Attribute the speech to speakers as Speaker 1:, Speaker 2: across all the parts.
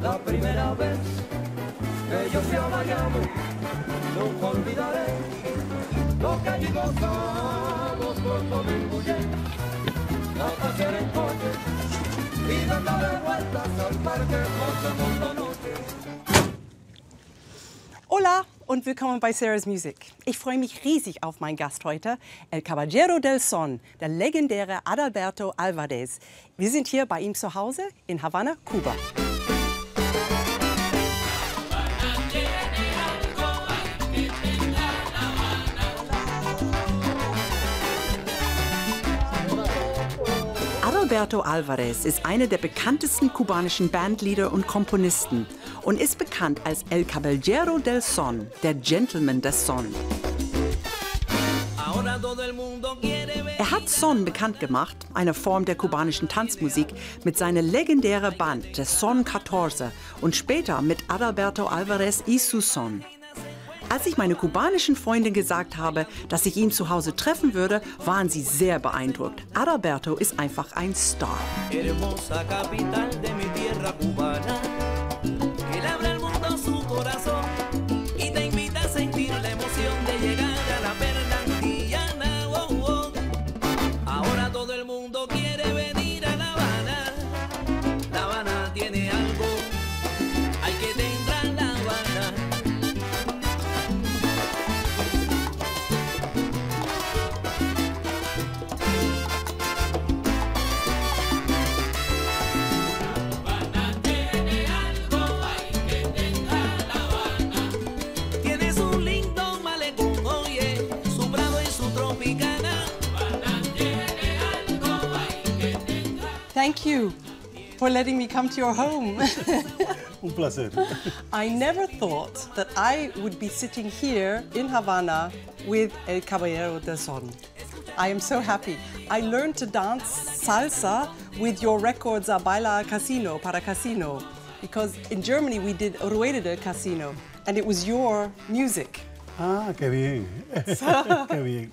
Speaker 1: La primera vez que yo fui a Miami, nunca olvidaré lo que allí gozamos con domingo a pasear en coche y darle vueltas al parque por segunda noche.
Speaker 2: Hola und willkommen bei Sarah's Music. Ich freue mich riesig auf meinen Gast heute, El Caballero del Son, der legendäre Adalberto Álvarez. Wir sind hier bei ihm zu Hause in Havanna, Kuba. Adalberto Álvarez ist einer der bekanntesten kubanischen Bandleader und Komponisten und ist bekannt als El Caballero del Son, der Gentleman des Son. Er hat Son bekannt gemacht, eine Form der kubanischen Tanzmusik, mit seiner legendären Band, der Son-Legende, und später mit Adalberto Álvarez y su Son. Als ich meine kubanischen Freundin gesagt habe, dass ich ihn zu Hause treffen würde, waren sie sehr beeindruckt. Adalberto ist einfach ein Star. Thank you for letting me come to your home.
Speaker 3: Un placer.
Speaker 2: I never thought that I would be sitting here in Havana with El Caballero del Son. I am so happy. I learned to dance salsa with your records A Baila Casino, para Casino, because in Germany we did Rueda del Casino, and it was your music.
Speaker 3: Ah, qué bien. Qué bien.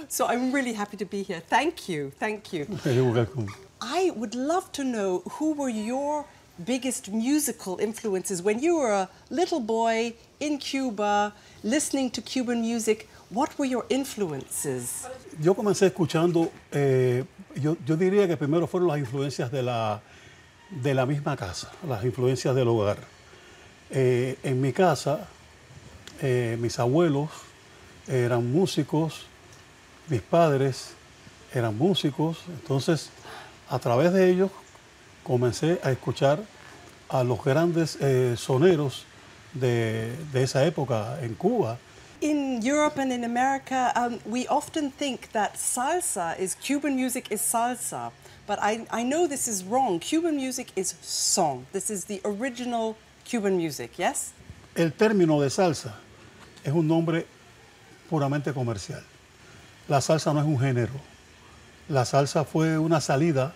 Speaker 2: So I'm really happy to be here. Thank you, thank you.
Speaker 3: You're welcome.
Speaker 2: I would love to know who were your biggest musical influences when you were a little boy in Cuba, listening to Cuban music. What were your influences?
Speaker 3: Yo comencé escuchando, yo diría que primero fueron las influencias de la misma casa, las influencias del hogar. En mi casa, mis abuelos eran músicos, mis padres eran músicos, entonces a través de ellos comencé a escuchar a los grandes soneros de esa época en Cuba.
Speaker 2: In Europe and in America, we often think that salsa is, Cuban music is salsa, but I know this is wrong. Cuban music is son. This is the original Cuban music, yes?
Speaker 3: El término de salsa es un nombre puramente comercial. La salsa no es un género. La salsa fue una salida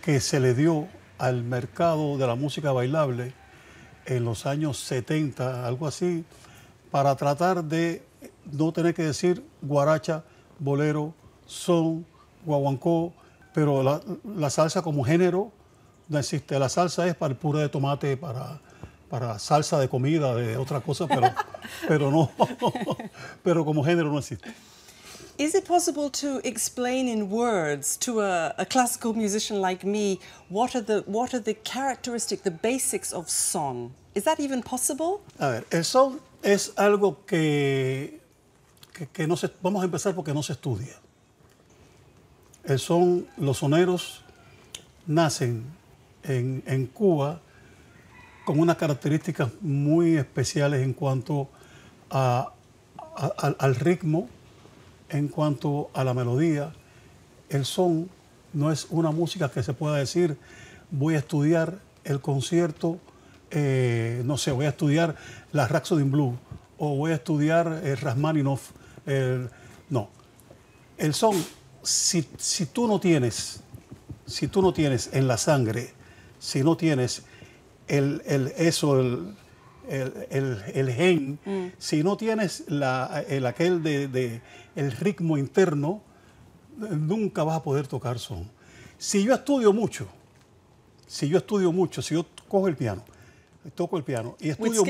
Speaker 3: que se le dio al mercado de la música bailable en los años 70, algo así, para tratar de no tener que decir guaracha, bolero, son, guaguancó, pero la salsa como género no existe. La salsa es para el puré de tomate, para salsa de comida, de otra cosa, pero no, pero como género no existe.
Speaker 2: Is it possible to explain in words to a classical musician like me what are the characteristics, the basics of son? Is that even possible?
Speaker 3: A ver, el son es algo que no se, vamos a empezar porque no se estudia. El son, los soneros nacen en Cuba con unas características muy especiales en cuanto al ritmo, en cuanto a la melodía. El son no es una música que se pueda decir voy a estudiar el concierto, no sé, voy a estudiar la Rhapsody in Blue o voy a estudiar Rachmaninoff. No. El son, si tú no tienes en la sangre, si no tienes el gen, si no tienes el ritmo interno, nunca vas a poder tocar son. Si yo estudio mucho, si yo cojo el piano toco el piano y estudio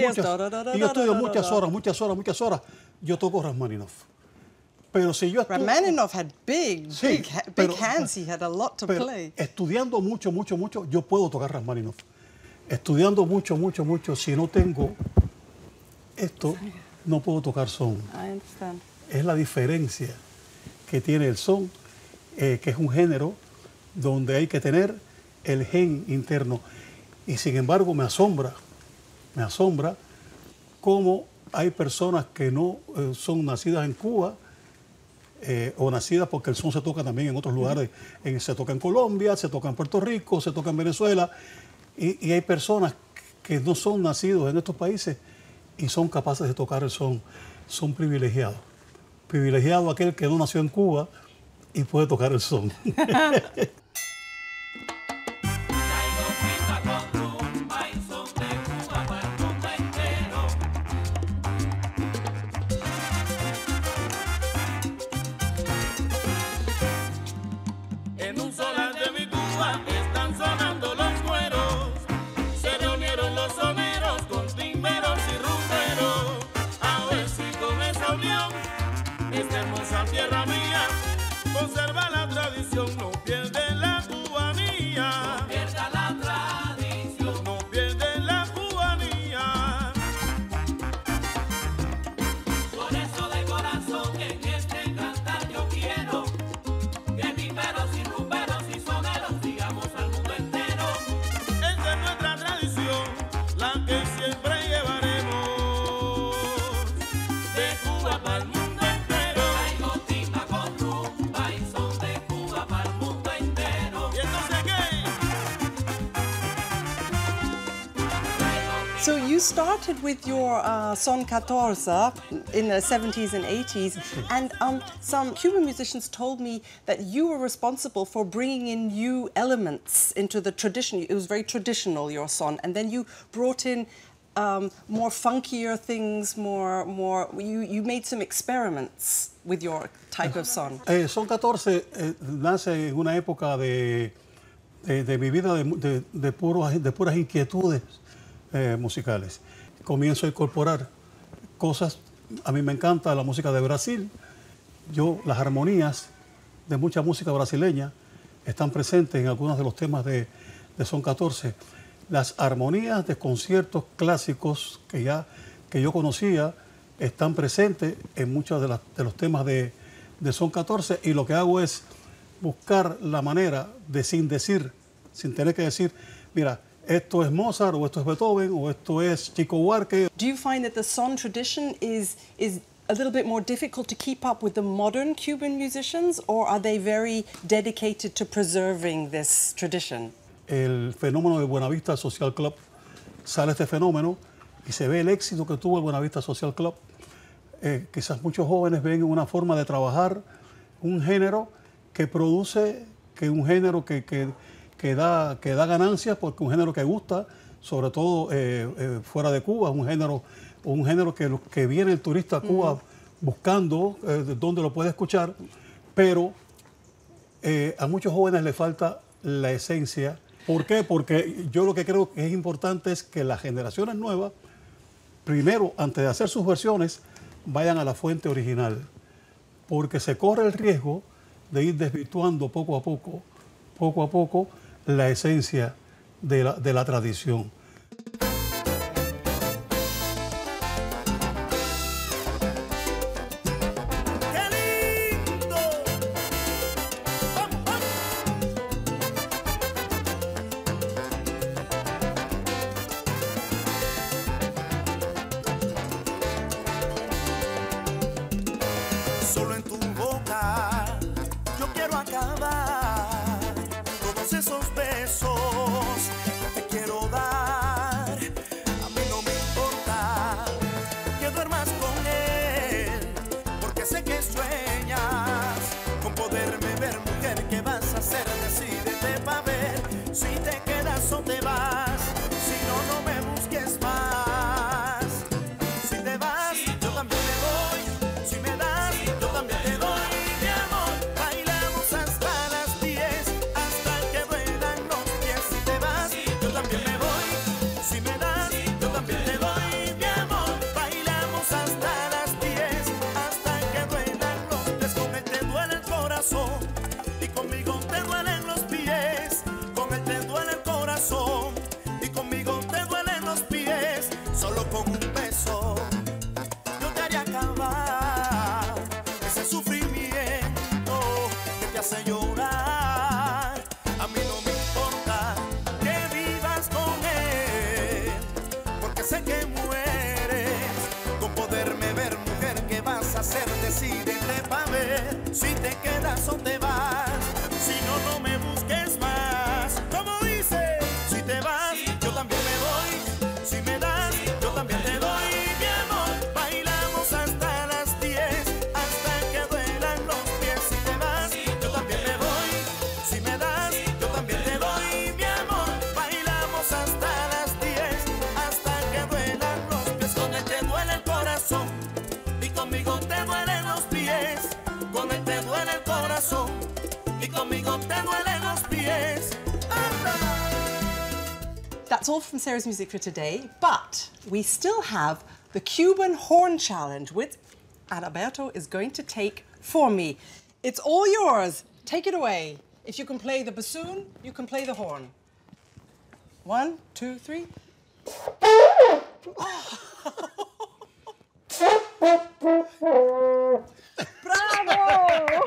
Speaker 3: muchas horas, yo toco Rachmaninoff. Pero si yo
Speaker 4: Rachmaninoff had big hands. He had a lot to play.
Speaker 3: Estudiando mucho, yo puedo tocar Rachmaninoff. Estudiando mucho, si no tengo esto, no puedo tocar son.
Speaker 4: I understand.
Speaker 3: Es la diferencia que tiene el son, que es un género donde hay que tener el gen interno. Y sin embargo me asombra cómo hay personas que no son nacidas en Cuba o nacidas, porque el son se toca también en otros lugares, se toca en Colombia, se toca en Puerto Rico, se toca en Venezuela, y hay personas que no son nacidos en estos países y son capaces de tocar el son. Son privilegiados. Privilegiado aquel que no nació en Cuba y puede tocar el son.
Speaker 1: En un solar de mi Cuba están sonando los cueros. Se reunieron los soneros con timberos y rumberos. A ver si con esa unión esta hermosa tierra mía conserva la tradición, no pierde la cubanía. No pierda la tradición, no pierde la cubanía. Por eso de corazón en este cantar yo quiero que timberos y rumberos y soneros digamos al mundo entero. Esta es nuestra tradición, la que siempre llevaremos de Cuba para el mundo.
Speaker 4: So you started with your Son-Legende in the 70s and 80s, and some Cuban musicians told me that you were responsible for bringing in new elements into the tradition. It was very traditional, your son, and then you brought in more funkier things, you made some experiments with your type of son.
Speaker 3: Son-Legende nace en una época de mi vida de puras inquietudes musicales. Comienzo a incorporar cosas. A mí me encanta la música de Brasil. Las armonías de mucha música brasileña están presentes en algunos de los temas de Son-Legende. Las armonías de conciertos clásicos que yo conocía están presentes en muchos de los temas de Son-Legende, y lo que hago es buscar la manera de, sin tener que decir, mira, esto es Mozart, o esto es Beethoven, o esto es Chico Buarque.
Speaker 4: Do you find that the son tradition is a little bit more difficult to keep up with the modern Cuban musicians, or are they very dedicated to preserving this tradition?
Speaker 3: El fenómeno del Buenavista Social Club, sale este fenómeno y se ve el éxito que tuvo el Buenavista Social Club. Quizás muchos jóvenes ven una forma de trabajar un género que produce, un género que da ganancias, porque un género que gusta, sobre todo fuera de Cuba, un género que viene el turista a Cuba buscando dónde lo puede escuchar, pero a muchos jóvenes les falta la esencia. ¿Por qué? Porque yo lo que creo que es importante es que las generaciones nuevas, primero, antes de hacer sus versiones, vayan a la fuente original, porque se corre el riesgo de ir desvirtuando poco a poco, la esencia de la tradición.
Speaker 1: Solo en tu boca yo quiero acabar todos esos besos que te quiero dar. conmigo te duelen los pies, con él te duele el corazón. Y conmigo te duelen los pies, solo con un beso yo te haría acabar ese sufrimiento que te hace llorar. A mí no me importa que vivas con él, porque sé que mueres con poderme ver, mujer. ¿Qué vas a hacer? Decídete pa' ver si te quedas o te vas. Si no, no me busques más. Como dice, si te vas, yo también me voy. Si me das, yo también te doy, mi amor. Bailamos hasta las 10, hasta que duelan los pies. Si te vas, yo también me voy. Si me das, yo también te doy, mi amor. Bailamos hasta las 10, hasta que duelan los pies. Con él te duele el corazón y conmigo te duelen los pies. Con él te duele el corazón y conmigo te duelen los pies.
Speaker 4: That's all from Sarah's music for today, but we still have the Cuban horn challenge, which Adalberto is going to take for me. It's all yours. Take it away. If you can play the bassoon, you can play the horn. 1, 2, 3.
Speaker 5: ¡Bravo!